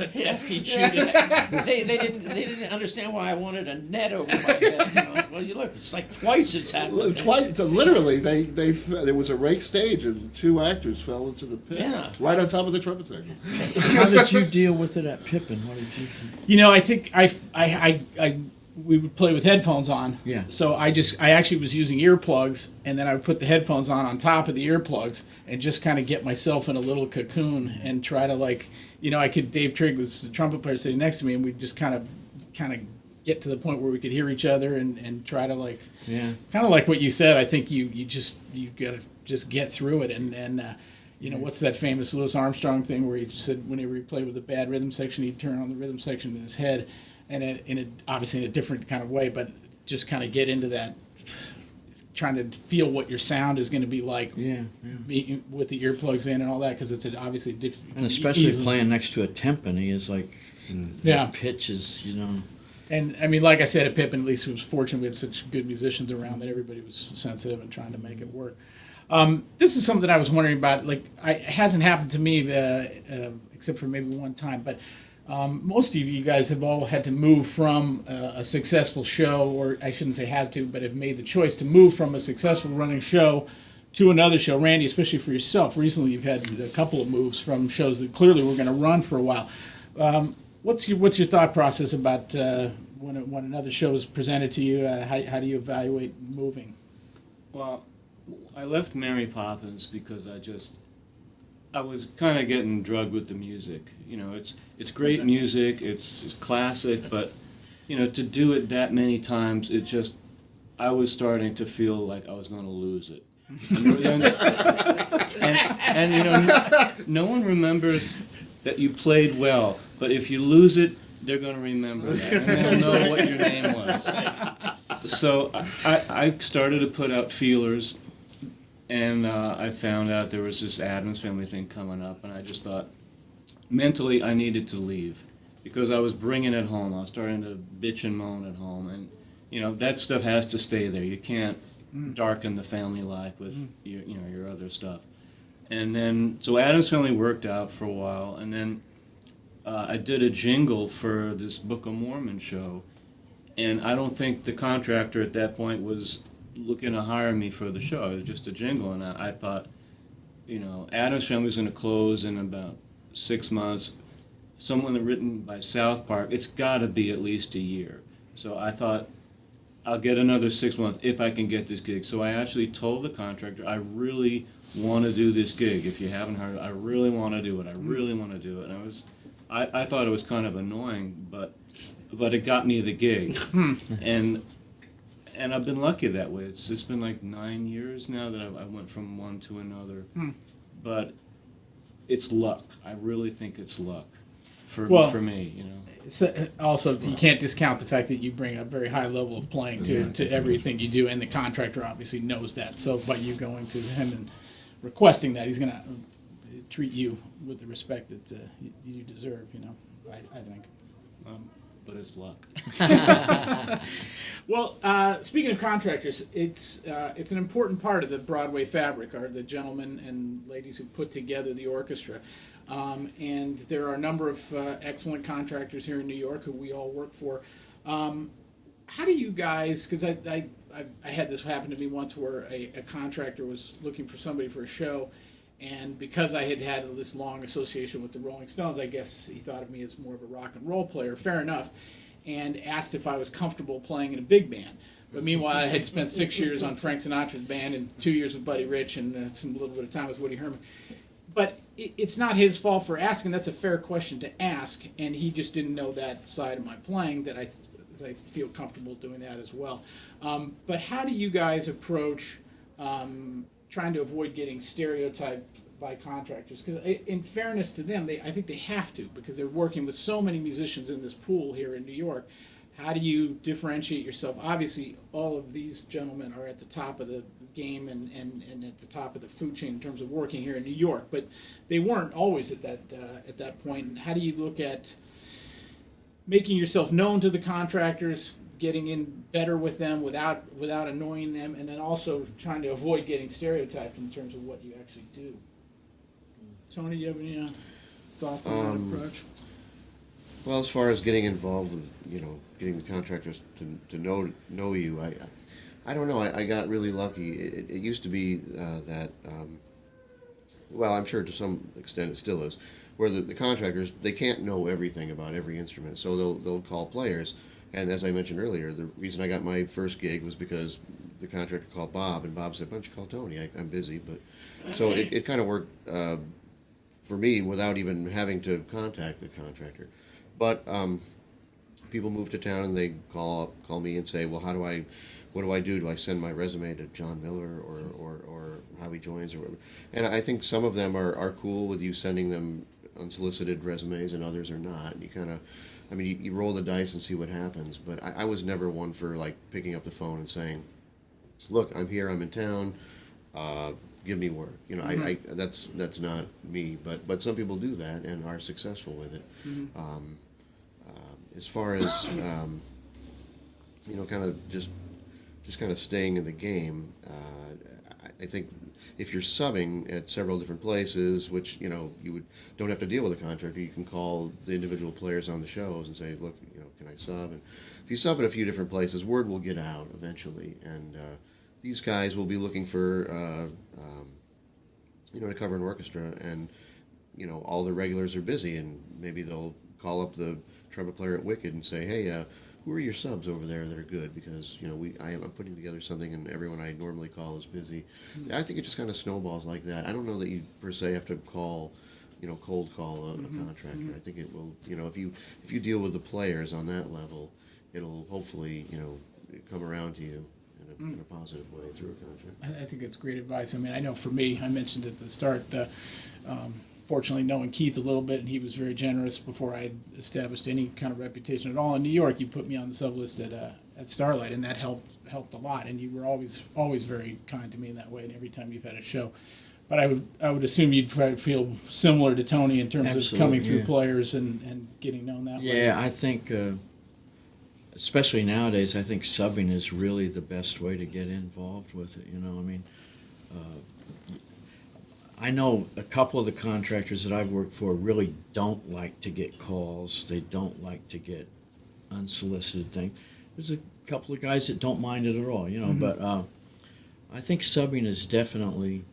pesky Judas. They didn't understand why I wanted a net over my head. You know? Well, you look, it's like twice it's happened. Twice, literally, there was a rake stage and 2 actors fell into the pit, Yeah. right on top of the trumpet section. How did you deal with it at Pippin? What did you think? You know, I think we would play with headphones on. Yeah. So I actually was using earplugs, and then I would put the headphones on top of the earplugs, and just kind of get myself in a little cocoon and try to Dave Trigg was the trumpet player sitting next to me, and we'd just kind of get to the point where we could hear each other and try to Yeah. kind of like what you said. I think you gotta just get through it, and what's that famous Louis Armstrong thing where he said whenever he played with a bad rhythm section, he'd turn on the rhythm section in his head, and obviously in a different kind of way, but just kind of get into that, trying to feel what your sound is going to be like with the earplugs in and all that, because it's obviously different. And especially playing next to a timpani is like, Yeah. pitches, And I mean, like I said, at Pippin, at least we was fortunate we had such good musicians around that everybody was sensitive and trying to make it work. This is something I was wondering about. It hasn't happened to me except for maybe one time, but most of you guys have all had to move from a successful show, or I shouldn't say have to, but have made the choice to move from a successful running show to another show. Randy, especially for yourself, recently you've had a couple of moves from shows that clearly were going to run for a while. What's your thought process about when another show is presented to you? How do you evaluate moving? Well, I left Mary Poppins because I was kind of getting drugged with the music. It's great music, it's classic, but to do it that many times, I was starting to feel like I was going to lose it. And no one remembers that you played well, but if you lose it, they're going to remember that, and they'll know what your name was. So I started to put out feelers, and I found out there was this Addams Family thing coming up, and I just thought, mentally, I needed to leave, because I was bringing it home. I was starting to bitch and moan at home, and that stuff has to stay there. You can't darken the family life with your other stuff. And then, so Addams Family worked out for a while, and then I did a jingle for this Book of Mormon show, and I don't think the contractor at that point was looking to hire me for the show. It was just a jingle, and I thought, Addams Family was going to close in about 6 months. Someone written by South Park, it's got to be at least a year. So I thought, I'll get another 6 months if I can get this gig. So I actually told the contractor, I really want to do this gig. If you haven't heard it, I really want to do it. I really want to do it. And I thought it was kind of annoying, but it got me the gig. And I've been lucky that way. It's been like 9 years now that I went from one to another. But it's luck. I really think it's luck for me, So, also, you can't discount the fact that you bring a very high level of playing to everything you do, and the contractor obviously knows that. So by you going to him and requesting that, he's going to treat you with the respect that you deserve, I think. But it's luck. Well, speaking of contractors, it's an important part of the Broadway fabric, are the gentlemen and ladies who put together the orchestra. And there are a number of excellent contractors here in New York who we all work for. How do you guys, because I had this happen to me once where a contractor was looking for somebody for a show, and because I had this long association with the Rolling Stones, I guess he thought of me as more of a rock and roll player, fair enough, and asked if I was comfortable playing in a big band. But meanwhile, I had spent 6 years on Frank Sinatra's band and 2 years with Buddy Rich and some little bit of time with Woody Herman. But it's not his fault for asking. That's a fair question to ask, and he just didn't know that side of my playing, that I feel comfortable doing that as well. But how do you guys approach trying to avoid getting stereotyped by contractors? Because in fairness to them, I think they have to, because they're working with so many musicians in this pool here in New York. How do you differentiate yourself? Obviously, all of these gentlemen are at the top of the game and at the top of the food chain in terms of working here in New York, but they weren't always at that point. And how do you look at making yourself known to the contractors, getting in better with them without annoying them, and then also trying to avoid getting stereotyped in terms of what you actually do? Tony, do you have any thoughts on that approach? Well, as far as getting involved with, getting the contractors to know you, I don't know. I got really lucky. It used to be that, well, I'm sure to some extent it still is, where the contractors, they can't know everything about every instrument, so they'll call players. And as I mentioned earlier, the reason I got my first gig was because the contractor called Bob, and Bob said, "Why don't you call Tony? I'm busy." But so it kind of worked for me without even having to contact the contractor. But people move to town and they call me and say, "Well, what do I do? Do I send my resume to John Miller or Howie Joins or whatever?" And I think some of them are cool with you sending them unsolicited resumes, and others are not. And you kind of, you roll the dice and see what happens. But I was never one for like picking up the phone and saying, "Look, I'm here. I'm in town. Give me work." That's not me. But some people do that and are successful with it. As far as kind of just kind of staying in the game, I think if you're subbing at several different places, which don't have to deal with a contractor, you can call the individual players on the shows and say, "Look, can I sub?" And if you sub at a few different places, word will get out eventually, and these guys will be looking for to cover an orchestra, and all the regulars are busy, and maybe they'll call up the trumpet player at Wicked and say, "Hey, who are your subs over there that are good? Because I'm putting together something, and everyone I normally call is busy." I think it just kind of snowballs like that. I don't know that you per se have to call, cold call a contractor. I think it will, if you deal with the players on that level, it'll hopefully come around to you in a positive way through a contract. I think it's great advice. I know for me, I mentioned at the start, fortunately knowing Keith a little bit, and he was very generous before I had established any kind of reputation at all in New York. You put me on the sub list at Starlight, and that helped a lot. And you were always very kind to me in that way, and every time you've had a show. But I would assume you'd feel similar to Tony in terms Absolutely, of coming through yeah. players and getting known that way. Yeah, I think, especially nowadays, I think subbing is really the best way to get involved with it. I know a couple of the contractors that I've worked for really don't like to get calls. They don't like to get unsolicited things. There's a couple of guys that don't mind it at all, But I think subbing is definitely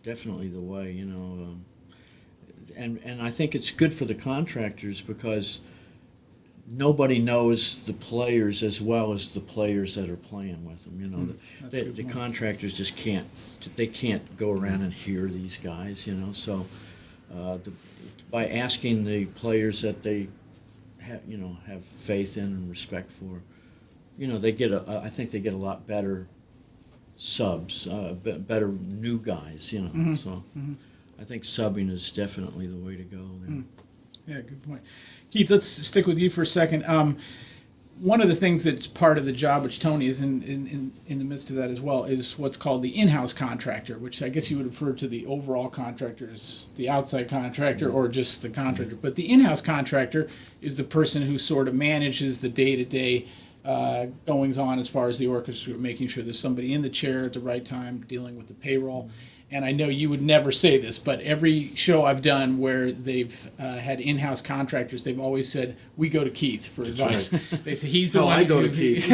the way, and I think it's good for the contractors because nobody knows the players as well as the players that are playing with them. That's a good The point. contractors just can't go around and hear these guys. So by asking the players that they have faith in and respect for, I think they get a lot better subs, better new guys. So I think subbing is definitely the way to go there. Yeah, good point. Keith, let's stick with you for a second. One of the things that's part of the job, which Tony is in the midst of that as well, is what's called the in-house contractor, which I guess you would refer to the overall contractor as the outside contractor or just the contractor. But the in-house contractor is the person who sort of manages the day-to-day goings-on as far as the orchestra, making sure there's somebody in the chair at the right time, dealing with the payroll. And I know you would never say this, but every show I've done where they've had in-house contractors, they've always said, "We go to Keith for advice." They say he's the one. I go to Keith.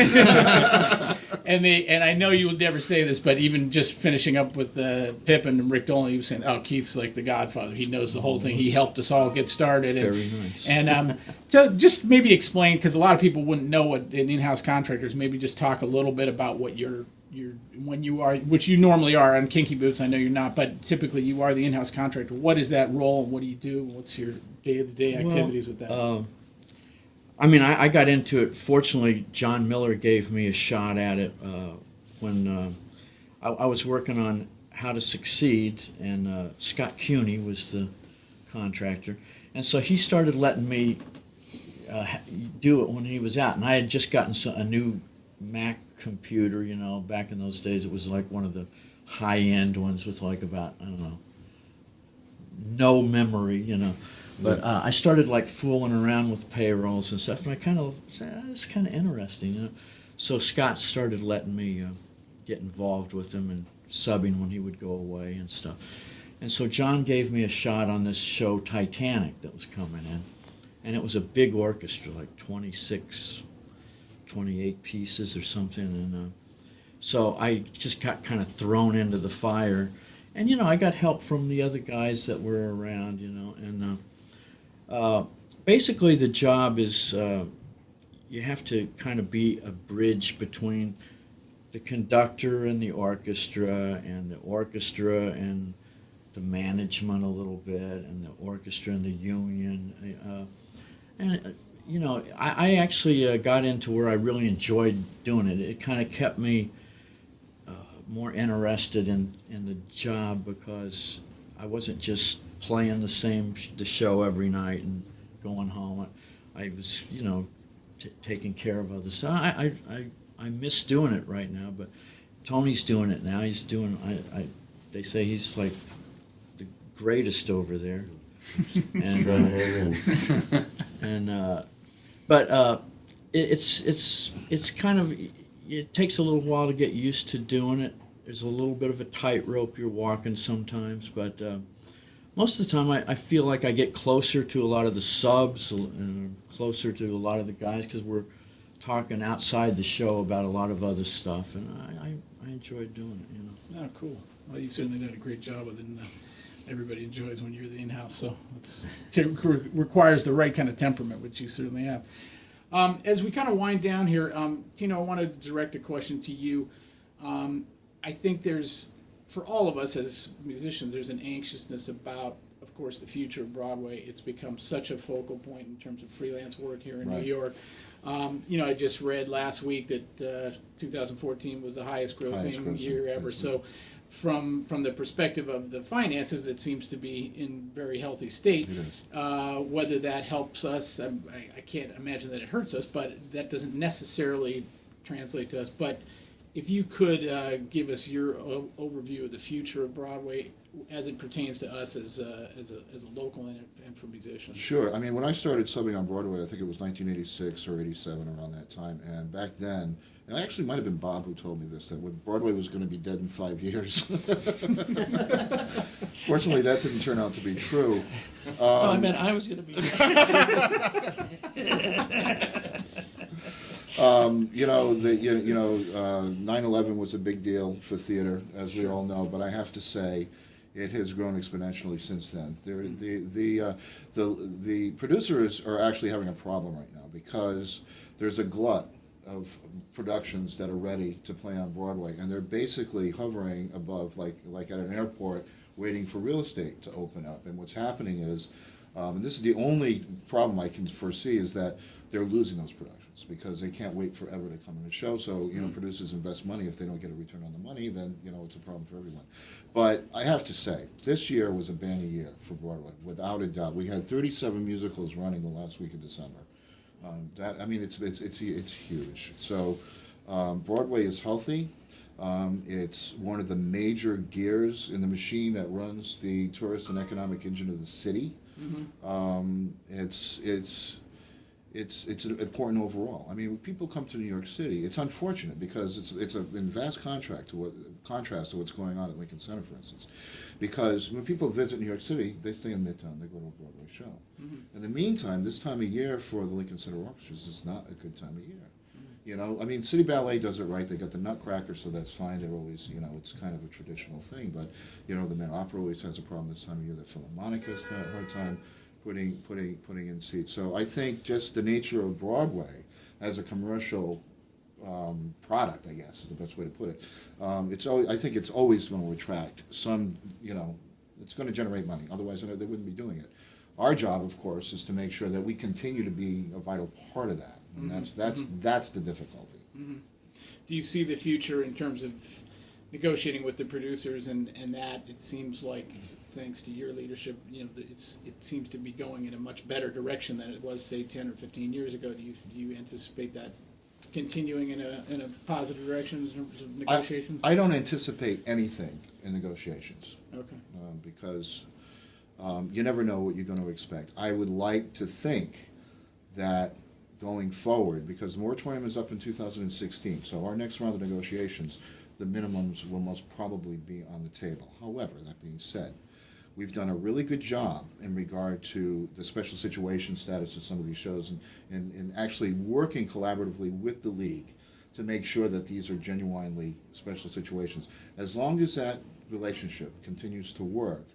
And I know you would never say this, but even just finishing up with Pippin and Rick Dolan, he was saying, "Oh, Keith's like the Godfather. He knows the whole thing. He helped us all get started." And, Very nice. And so just maybe explain, because a lot of people wouldn't know what an in-house contractor is. Maybe just talk a little bit about what when you are, which you normally are on Kinky Boots. I know you're not, but typically you are the in-house contractor. What is that role, and what do you do? What's your day-to-day activities with that? I got into it. Fortunately, John Miller gave me a shot at it when I was working on How to Succeed, and Scott Cuney was the contractor. And so he started letting me do it when he was out. And I had just gotten a new Mac computer, back in those days. It was like one of the high-end ones with like about, no memory, But I started like fooling around with payrolls and stuff, and I kind of said, "This is kind of interesting," So Scott started letting me get involved with him and subbing when he would go away and stuff. And so John gave me a shot on this show Titanic that was coming in, and it was a big orchestra, like 26, 28 pieces or something, and so I just got kind of thrown into the fire, and I got help from the other guys that were around, and basically the job is you have to kind of be a bridge between the conductor and the orchestra and the management a little bit, and the orchestra and the union, I actually got into where I really enjoyed doing it. It kind of kept me more interested in the job, because I wasn't just playing the show every night and going home. I was taking care of others. So I miss doing it right now, but Tony's doing it now. He's doing they say he's like the greatest over there. But it's kind of, it takes a little while to get used to doing it. There's a little bit of a tightrope you're walking sometimes, but most of the time I feel like I get closer to a lot of the subs and closer to a lot of the guys, because we're talking outside the show about a lot of other stuff, and I enjoyed doing it. Oh, cool. Well, you certainly did a great job with it. And, everybody enjoys when you're the in-house, so it requires the right kind of temperament, which you certainly have. As we kind of wind down here, Tino, I wanted to direct a question to you. I think for all of us as musicians, there's an anxiousness about, of course, the future of Broadway. It's become such a focal point in terms of freelance work here in New York. I just read last week that 2014 was the highest grossing year ever. So from the perspective of the finances, that seems to be in very healthy state. Whether that helps us, I can't imagine that it hurts us, but that doesn't necessarily translate to us. But if you could give us your overview of the future of Broadway as it pertains to us as a local and for musicians. Sure. I mean, when I started subbing on Broadway, I think it was 1986 or 87, around that time. And back then, it actually might have been Bob who told me this, that Broadway was going to be dead in 5 years. Fortunately, that didn't turn out to be true. I meant I was going to be. 9/11 was a big deal for theater, as we all know. But I have to say, it has grown exponentially since then. The producers are actually having a problem right now, because there's a glut of productions that are ready to play on Broadway, and they're basically hovering above, like at an airport, waiting for real estate to open up. And what's happening is, and this is the only problem I can foresee, is that they're losing those productions because they can't wait forever to come in a show. So producers invest money. If they don't get a return on the money, then it's a problem for everyone. But I have to say, this year was a banner year for Broadway, without a doubt. We had 37 musicals running the last week of December. It's huge. So Broadway is healthy. It's one of the major gears in the machine that runs the tourist and economic engine of the city. It's important overall. I mean, when people come to New York City, it's unfortunate because it's in vast contrast to what's going on at Lincoln Center, for instance. Because when people visit New York City, they stay in Midtown, they go to a Broadway show. In the meantime, this time of year for the Lincoln Center orchestras is not a good time of year. I mean, City Ballet does it right. They got the Nutcracker, so that's fine. They're always, it's kind of a traditional thing. But, the Met Opera always has a problem this time of year. The Philharmonic has a hard time putting in seats. So I think just the nature of Broadway as a commercial product, I guess, is the best way to put it. I think it's always going to attract some, it's going to generate money. Otherwise, they wouldn't be doing it. Our job, of course, is to make sure that we continue to be a vital part of that. And that's the difficulty. Do you see the future in terms of negotiating with the producers and that it seems like, thanks to your leadership, it seems to be going in a much better direction than it was, say, 10 or 15 years ago. Do you anticipate that continuing in a positive direction in terms of negotiations? I don't anticipate anything in negotiations. Okay. Because you never know what you're going to expect. I would like to think that going forward, because the moratorium is up in 2016, so our next round of negotiations, the minimums will most probably be on the table. However, that being said, we've done a really good job in regard to the special situation status of some of these shows and actually working collaboratively with the league to make sure that these are genuinely special situations. As long as that relationship continues to work,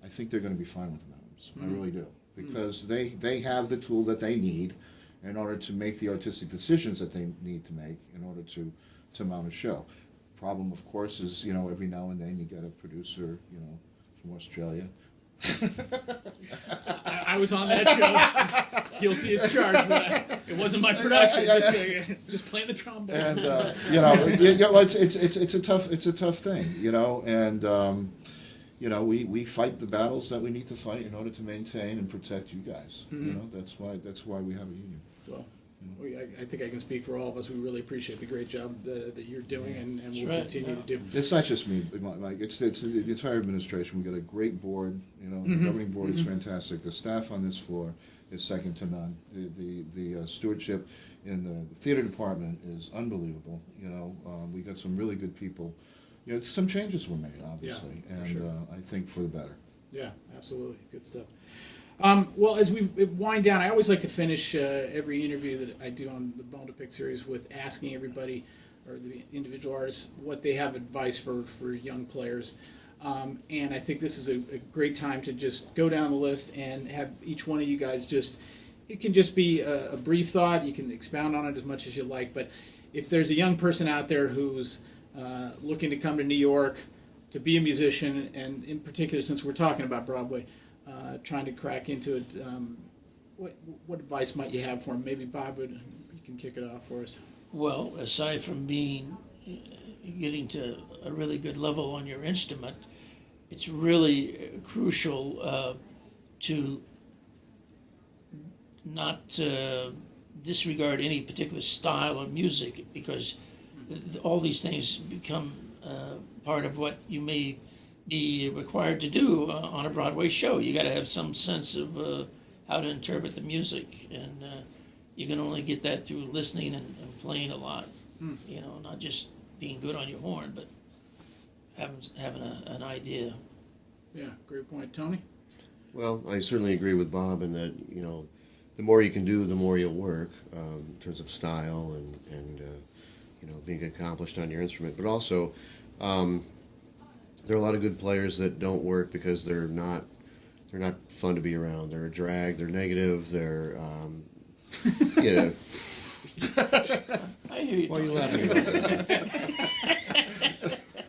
I think they're going to be fine with the minimums. I really do. Because they have the tool that they need in order to make the artistic decisions that they need to make in order to mount a show. Problem, of course, is, every now and then you get a producer, from Australia. I was on that show, guilty as charged, but it wasn't my production. Just playing the trombone. And it's a tough thing, and we fight the battles that we need to fight in order to maintain and protect you guys. That's why we have a union. Well, I think I can speak for all of us. We really appreciate the great job that you're doing, and we'll right, continue to do. It's not just me, Mike. It's the entire administration. We got a great board. The governing board is fantastic. The staff on this floor is second to none. The stewardship in the theater department is unbelievable. We got some really good people. Some changes were made, obviously, and sure. I think for the better. Yeah, absolutely. Good stuff. Well, as we wind down, I always like to finish every interview that I do on the Bone2Pick series with asking everybody, or the individual artists, what they have advice for young players. And I think this is a great time to just go down the list and have each one of you guys it can just be a brief thought. You can expound on it as much as you like. But if there's a young person out there who's looking to come to New York to be a musician, and in particular, since we're talking about Broadway, trying to crack into it, what advice might you have for him? Maybe Bob, you can kick it off for us. Well, aside from getting to a really good level on your instrument, it's really crucial to not disregard any particular style of music, because all these things become part of what you may be required to do on a Broadway show. You got to have some sense of how to interpret the music, and you can only get that through listening and playing a lot. Not just being good on your horn, but having an idea. Yeah, great point, Tony. Well, I certainly agree with Bob in that the more you can do, the more you'll work in terms of style and being accomplished on your instrument. But also, there are a lot of good players that don't work because they're not fun to be around. They're a drag. They're negative. They're I hear you. Why are you Tony. laughing about that?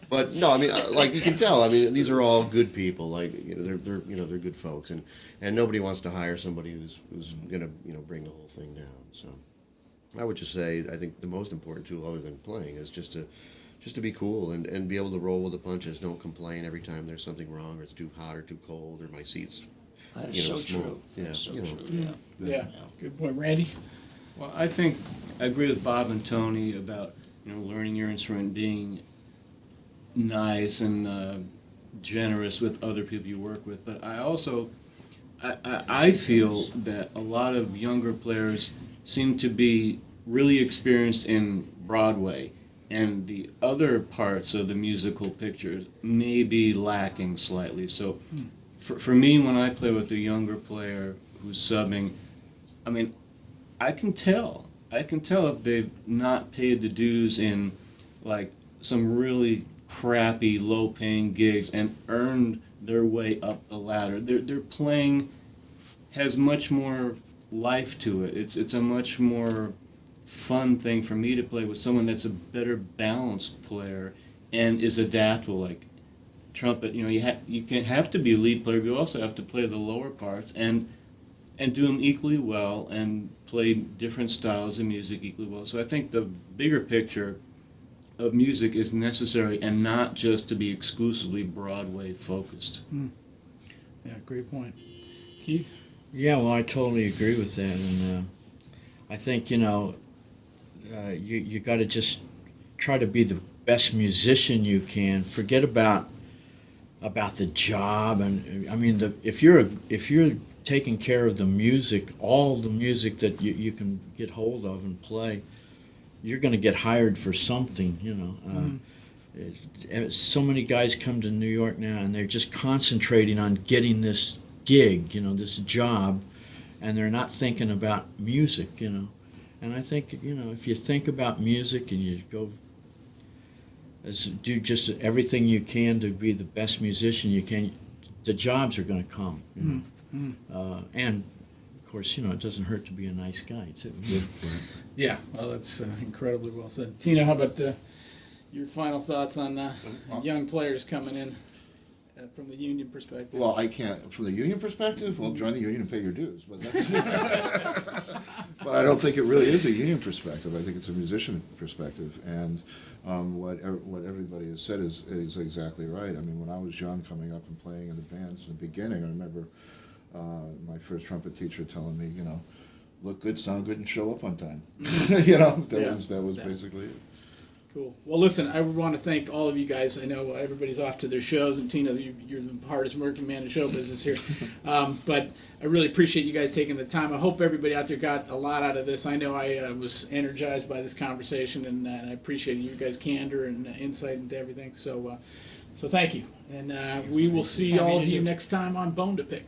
But no, I mean, like you can tell. I mean, these are all good people. Like they're good folks, and nobody wants to hire somebody who's gonna bring the whole thing down. So I would just say I think the most important tool, other than playing, is just to be cool and be able to roll with the punches. Don't complain every time there's something wrong, or it's too hot or too cold, or my seat's That is so small. true. Yeah, That's so you know. true. Yeah, good point, Randy. Well, I think I agree with Bob and Tony about learning your instrument, being nice and generous with other people you work with. But I also I feel that a lot of younger players seem to be really experienced in Broadway, and the other parts of the musical pictures may be lacking slightly. So for me, when I play with a younger player who's subbing, I mean, I can tell if they've not paid the dues in like some really crappy, low-paying gigs and earned their way up the ladder. Their playing has much more life to it. It's a much more fun thing for me to play with someone that's a better balanced player and is adaptable. Like trumpet, you can have to be a lead player, but you also have to play the lower parts and do them equally well and play different styles of music equally well. So I think the bigger picture of music is necessary, and not just to be exclusively Broadway focused. Yeah, great point. Keith? Yeah, well, I totally agree with that, and I think you got to just try to be the best musician you can. Forget about the job, and I mean, if you're taking care of the music, all the music that you can get hold of and play, you're going to get hired for something, So many guys come to New York now, and they're just concentrating on getting this gig, this job, and they're not thinking about music, And I think, if you think about music and you go do just everything you can to be the best musician you can, the jobs are going to come. And of course, it doesn't hurt to be a nice guy too. Yeah, well, that's incredibly well said. Tina, how about your final thoughts on young players coming in from the union perspective? Well, I can't, from the union perspective, well, join the union and pay your dues. But, but I don't think it really is a union perspective. I think it's a musician perspective. And what everybody has said is exactly right. I mean, when I was young, coming up and playing in the bands in the beginning, I remember my first trumpet teacher telling me, look good, sound good, and show up on time. That was basically it. Cool. Well, listen, I want to thank all of you guys. I know everybody's off to their shows, and Tina, you're the hardest working man in show business here. But I really appreciate you guys taking the time. I hope everybody out there got a lot out of this. I know I was energized by this conversation, and I appreciate you guys' candor and insight into everything. So thank you. And we will see all of you next time on Bone2Pick.